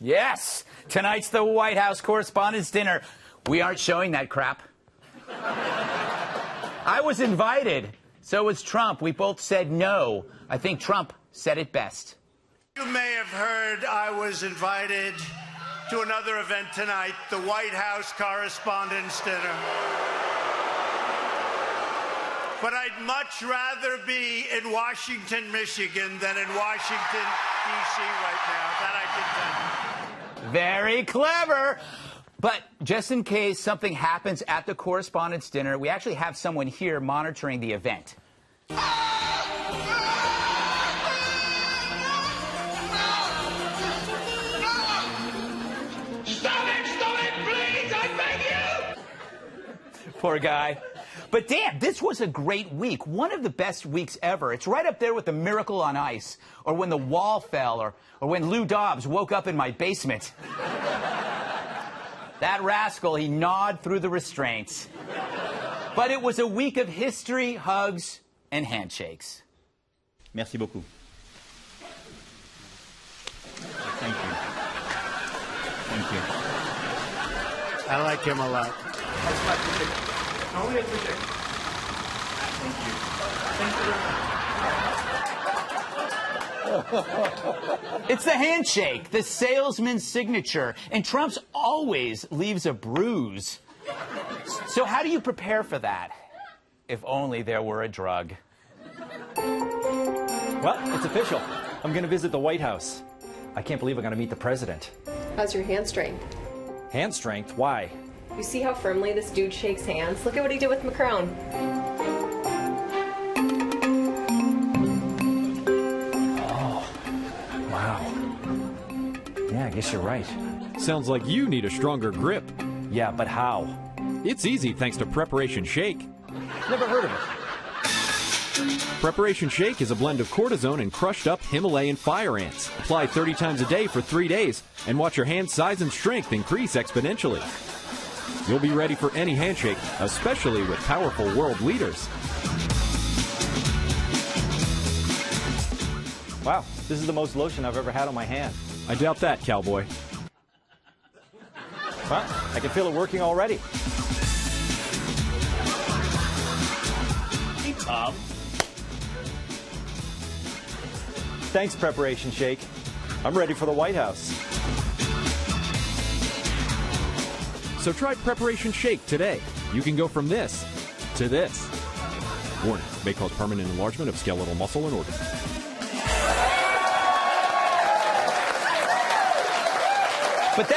Yes, tonight's the White House Correspondents' Dinner. We aren't showing that crap. I was invited. So was Trump. We both said no. I think Trump said it best. You may have heard I was invited to another event tonight, the White House Correspondents' Dinner. But I'd much rather be in Washington, Michigan than in Washington, D.C. right now. That I can tell you. Very clever. But just in case something happens at the Correspondents' Dinner, we actually have someone here monitoring the event. Stop it, please, I beg you! Poor guy. But damn, this was a great week. One of the best weeks ever. It's right up there with the Miracle on Ice, or when the wall fell, or when Lou Dobbs woke up in my basement. That rascal, he gnawed through the restraints. But it was a week of history, hugs, and handshakes. Merci beaucoup. Thank you. Thank you. I like him a lot. Thank you. Thank you very much. It's the handshake, the salesman's signature. And Trump's always leaves a bruise. So how do you prepare for that? If only there were a drug. Well, it's official. I'm going to visit the White House. I can't believe I'm going to meet the president. How's your hand strength? Hand strength? Why? You see how firmly this dude shakes hands? Look at what he did with Macron. Oh, wow. Yeah, I guess you're right. Sounds like you need a stronger grip. Yeah, but how? It's easy thanks to Preparation Shake. Never heard of it. Preparation Shake is a blend of cortisone and crushed up Himalayan fire ants. Apply 30 times a day for 3 days and watch your hand size and strength increase exponentially. You'll be ready for any handshake, especially with powerful world leaders. Wow, this is the most lotion I've ever had on my hand. I doubt that, cowboy. Well, I can feel it working already. Hey, Tom. Thanks, Preparation Shake. I'm ready for the White House. So try Preparation Shake today. You can go from this to this. Warning, may cause permanent enlargement of skeletal muscle and organ. But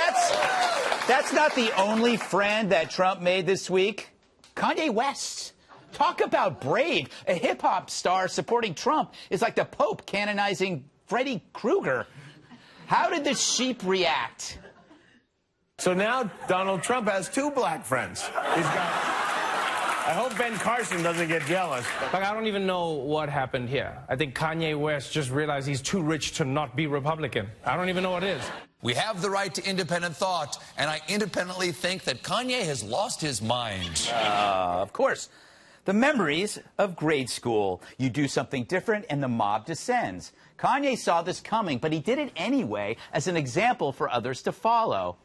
that's not the only friend that Trump made this week. Kanye West. Talk about brave. A hip-hop star supporting Trump is like the Pope canonizing Freddy Krueger. How did the sheep react? So now Donald Trump has two black friends. I hope Ben Carson doesn't get jealous. Like, I don't even know what happened here. I think Kanye West just realized he's too rich to not be Republican. I don't even know what it is. We have the right to independent thought, and I independently think that Kanye has lost his mind. Of course. The memories of grade school. You do something different and the mob descends. Kanye saw this coming, but he did it anyway as an example for others to follow.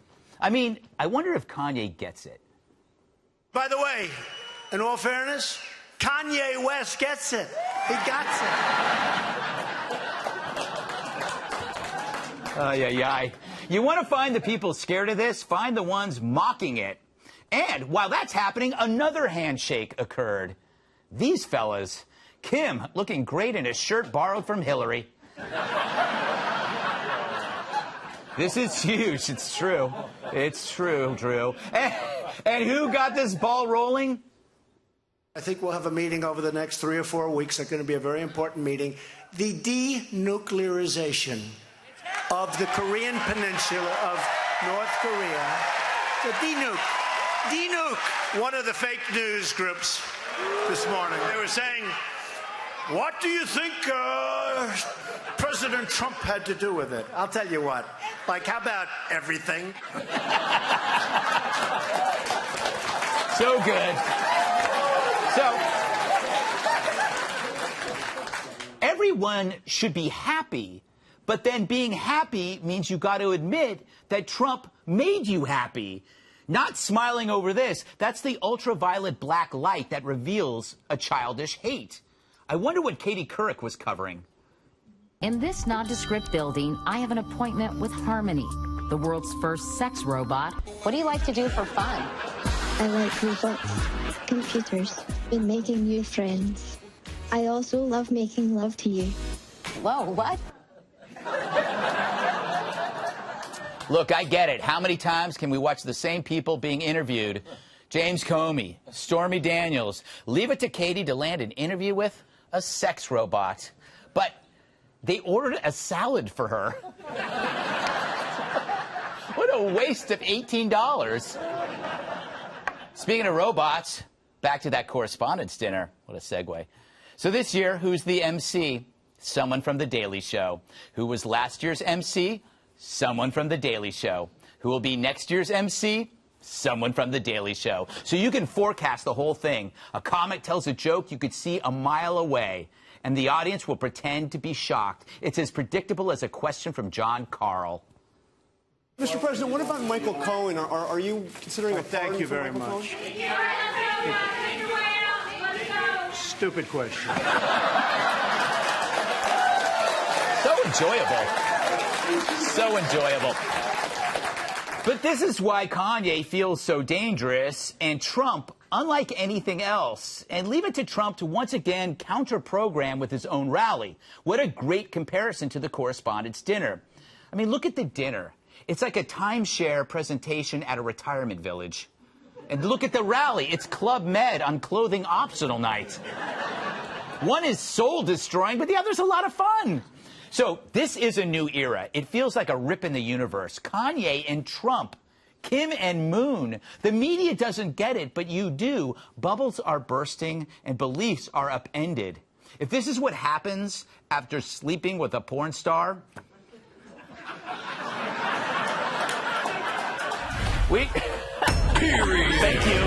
I mean, I wonder if Kanye gets it. By the way, in all fairness, Kanye West gets it. He got it. You want to find the people scared of this? Find the ones mocking it. And while that's happening, another handshake occurred. These fellas, Kim looking great in a shirt borrowed from Hillary. This is huge. It's true. It's true, Drew. And who got this ball rolling? I think we'll have a meeting over the next 3 or 4 weeks. It's going to be a very important meeting. The denuclearization of the Korean peninsula of North Korea. The denuke. One of the fake news groups this morning, they were saying, what do you think President Trump had to do with it? I'll tell you what. Like, how about everything? So good. So, everyone should be happy, But then being happy means you got to admit that Trump made you happy. Not smiling over this, that's the ultraviolet black light that reveals a childish hate. I wonder what Katie Couric was covering. In this nondescript building, I have an appointment with Harmony, the world's first sex robot. What do you like to do for fun? I like robots, computers, and making new friends. I also love making love to you. Whoa, what? Look, I get it. How many times can we watch the same people being interviewed? James Comey, Stormy Daniels. Leave it to Katie to land an interview with a sex robot. But they ordered a salad for her. What a waste of $18. Speaking of robots, back to that correspondence dinner. What a segue. So this year, who's the MC? Someone from The Daily Show. Who was last year's MC? Someone from The Daily Show. Who will be next year's MC? Someone from The Daily Show. So you can forecast the whole thing. A comic tells a joke you could see a mile away, and the audience will pretend to be shocked. It's as predictable as a question from John Carl. Mr. President, what about Michael Cohen? Are you considering a pardon? Thank you for very Michael much. Cohen? Stupid question. So enjoyable. So enjoyable. But this is why Kanye feels so dangerous, and Trump, unlike anything else. And leave it to Trump to once again counter-program with his own rally. What a great comparison to the correspondence dinner. I mean, look at the dinner. It's like a timeshare presentation at a retirement village. And look at the rally. It's Club Med on clothing optional night. One is soul-destroying, but the other's a lot of fun. So this is a new era. It feels like a rip in the universe. Kanye and Trump, Kim and Moon. The media doesn't get it, but you do. Bubbles are bursting and beliefs are upended. If this is what happens after sleeping with a porn star, Thank you.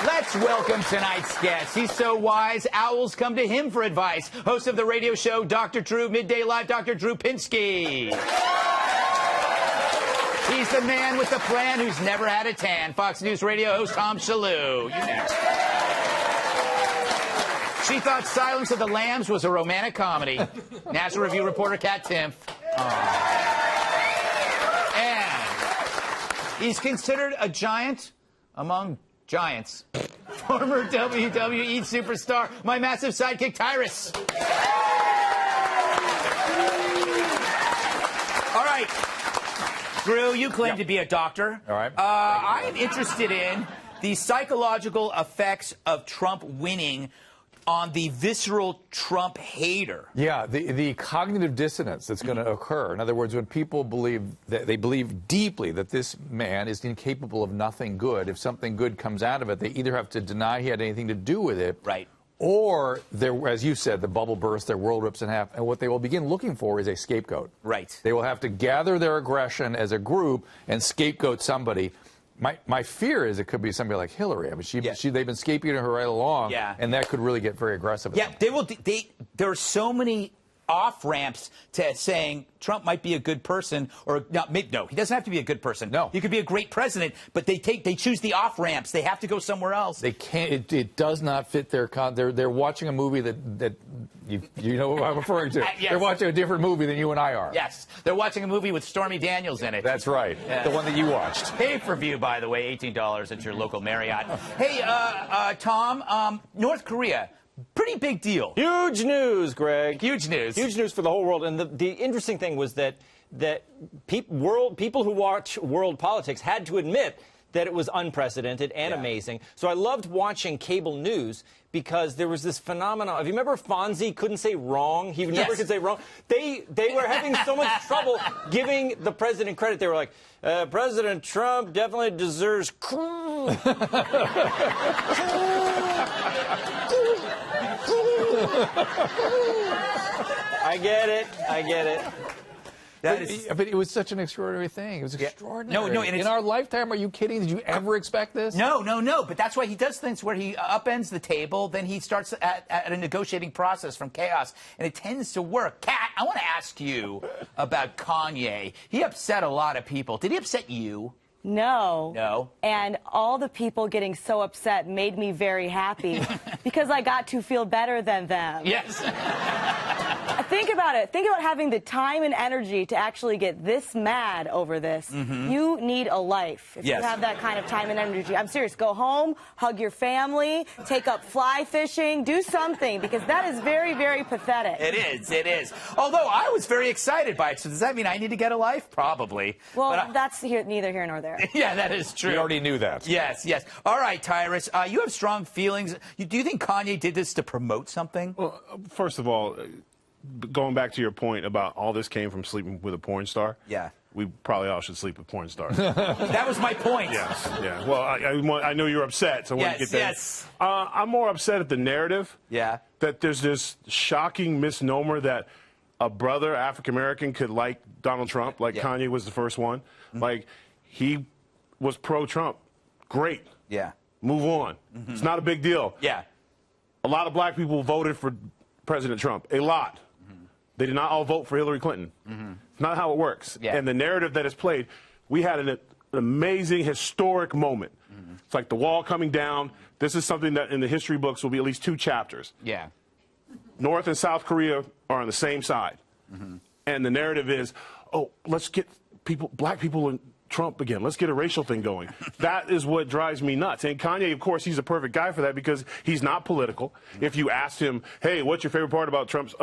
Let's welcome tonight's guest. He's so wise, owls come to him for advice. Host of the radio show Dr. Drew, Midday Live, Dr. Drew Pinsky. He's the man with the plan who's never had a tan. Fox News radio host Tom Shalhoub. You next. She thought Silence of the Lambs was a romantic comedy. National Review reporter Kat Timpf. And he's considered a giant among giants. Former WWE superstar, my massive sidekick Tyrus. All right. Drew, you claim to be a doctor. All right. I'm interested in the psychological effects of Trump winning on the visceral Trump hater. Yeah, the cognitive dissonance that's going to occur. In other words, when people believe that they believe deeply that this man is incapable of nothing good, if something good comes out of it, they either have to deny he had anything to do with it, right, or, as you said, the bubble bursts, their world rips in half, and what they will begin looking for is a scapegoat. Right. They will have to gather their aggression as a group and scapegoat somebody. My fear is it could be somebody like Hillary. I mean, they've been scapegoating her right along, and that could really get very aggressive. Yeah, there are so many off-ramps to saying Trump might be a good person, or no, he doesn't have to be a good person. No. He could be a great president, but they choose the off-ramps. They have to go somewhere else. They can't. It does not fit their they're watching a movie that you know what I'm referring to. Yes. They're watching a different movie than you and I are. Yes, they're watching a movie with Stormy Daniels in it. That's right. The one that you watched. Pay-per-view, by the way, $18 at your local Marriott. Hey, Tom, North Korea. Pretty big deal. Huge news, Greg. Huge news. Huge news for the whole world. And the interesting thing was that people who watch world politics had to admit that it was unprecedented and amazing. So I loved watching cable news because there was this phenomenon. If you remember Fonzie couldn't say wrong? He never could say wrong. They were having so much trouble giving the president credit. They were like, President Trump definitely deserves I get it. That is. But it was such an extraordinary thing. It was extraordinary. No, and in our lifetime, are you kidding? Did you ever expect this? No. But that's why he does things where he upends the table, then he starts at a negotiating process from chaos, and it tends to work. Kat, I want to ask you about Kanye. He upset a lot of people. Did he upset you? No. No. And all the people getting so upset made me very happy because I got to feel better than them. Yes. Think about it. Think about having the time and energy to actually get this mad over this. You need a life if you have that kind of time and energy. I'm serious. Go home, hug your family, take up fly fishing, do something, because that is very, very pathetic. It is. Although I was very excited by it. So does that mean I need to get a life? Probably. Well, that's neither here nor there. Yeah, that is true. We already knew that. Yes. All right, Tyrus, you have strong feelings. Do you think Kanye did this to promote something? Well, first of all, going back to your point about all this came from sleeping with a porn star. Yeah. We probably all should sleep with porn stars. That was my point. Yes. Yeah. Well, I know you're upset, so I want to get that. Yes. I'm more upset at the narrative. Yeah. That there's this shocking misnomer that a brother, African American, could like Donald Trump, like Kanye was the first one. Like, he was pro-Trump. Great. Yeah. Move on. It's not a big deal. Yeah. A lot of black people voted for President Trump. A lot. They did not all vote for Hillary Clinton. It's not how it works. Yeah. And the narrative that is played, we had an amazing, historic moment. It's like the wall coming down. This is something that in the history books will be at least 2 chapters. Yeah. North and South Korea are on the same side. And the narrative is, oh, let's get black people in Trump again. Let's get a racial thing going. That is what drives me nuts. And Kanye, of course, he's a perfect guy for that because he's not political. If you asked him, hey, what's your favorite part about Trump's,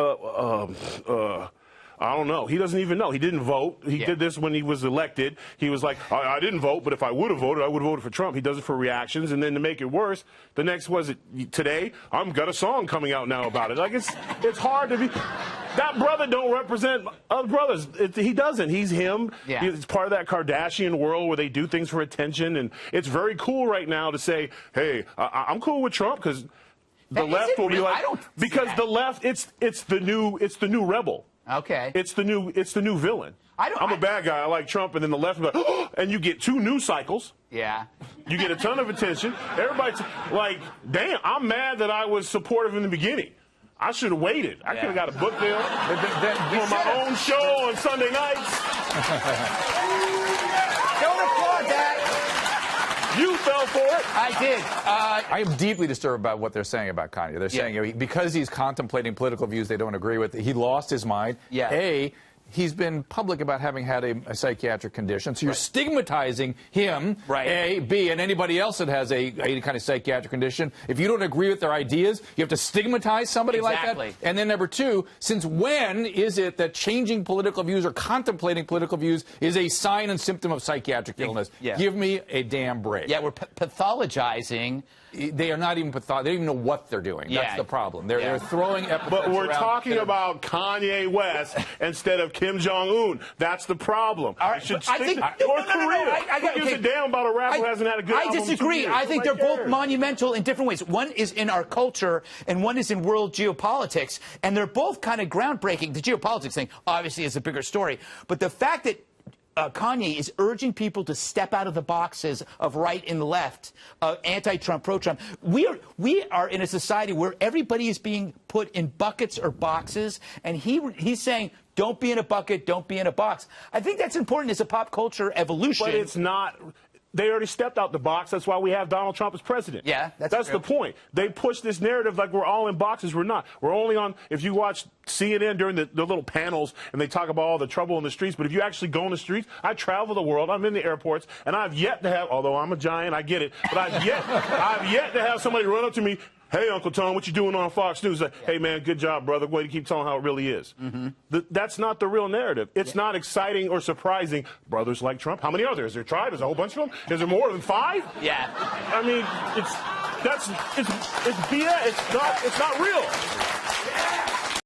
I don't know. He doesn't even know. He didn't vote. He did this when he was elected. He was like, I didn't vote, but if I would have voted, I would have voted for Trump. He does it for reactions. And then to make it worse, the next was it today, I've got a song coming out now about it. Like, it's hard to be. That brother don't represent other brothers. He doesn't. He's him. Yeah. He's part of that Kardashian world where they do things for attention. And it's very cool right now to say, hey, I'm cool with Trump because the left will be like, because the left, it's the new rebel. Okay. It's the new villain. I'm a bad guy. I like Trump, and then the left will be like, oh, and you get 2 news cycles. Yeah. You get a ton of attention. Everybody's like, damn, I'm mad that I was supportive in the beginning. I should have waited. I could have got a book deal for my own show on Sunday nights. Don't applaud that. You fell for it. I did. I am deeply disturbed by what they're saying about Kanye. They're saying because he's contemplating political views they don't agree with, he lost his mind. Yeah. He's been public about having had a psychiatric condition, so you're stigmatizing him, A, B, and anybody else that has a kind of psychiatric condition. If you don't agree with their ideas, you have to stigmatize somebody like that. And then number 2, since when is it that changing political views or contemplating political views is a sign and symptom of psychiatric illness? Yeah. Give me a damn break. Yeah, we're pathologizing. They are not even they don't even know what they're doing. That's the problem. They're throwing epithets But we're around talking about Kanye West instead of Kim Jong-un. That's the problem. All right, should I think or Korea. Who gives a damn about a rapper who hasn't had a good album I in 2 disagree. years? I think they're both monumental in different ways. One is in our culture, and one is in world geopolitics, and they're both kind of groundbreaking. The geopolitics thing, obviously, is a bigger story. But the fact that Kanye is urging people to step out of the boxes of right and left, anti-Trump, pro-Trump. We are in a society where everybody is being put in buckets or boxes, and he's saying, don't be in a bucket, don't be in a box. I think that's important as a pop culture evolution. But it's not. They already stepped out the box. That's why we have Donald Trump as president. Yeah, that's the point. They push this narrative like we're all in boxes. We're not. We're only on, if you watch CNN during the little panels and they talk about all the trouble in the streets, but if you actually go in the streets, I travel the world, I'm in the airports, and I've yet to have, although I'm a giant, I get it, but I've yet to have somebody run up to me, hey, Uncle Tom, what you doing on Fox News? Like, hey, man, good job, brother. Way to keep telling how it really is. That's not the real narrative. It's not exciting or surprising. Brothers like Trump. How many are there? Is there a tribe? Is there a whole bunch of them? Is there more than 5? Yeah. I mean, it's BS. It's not real.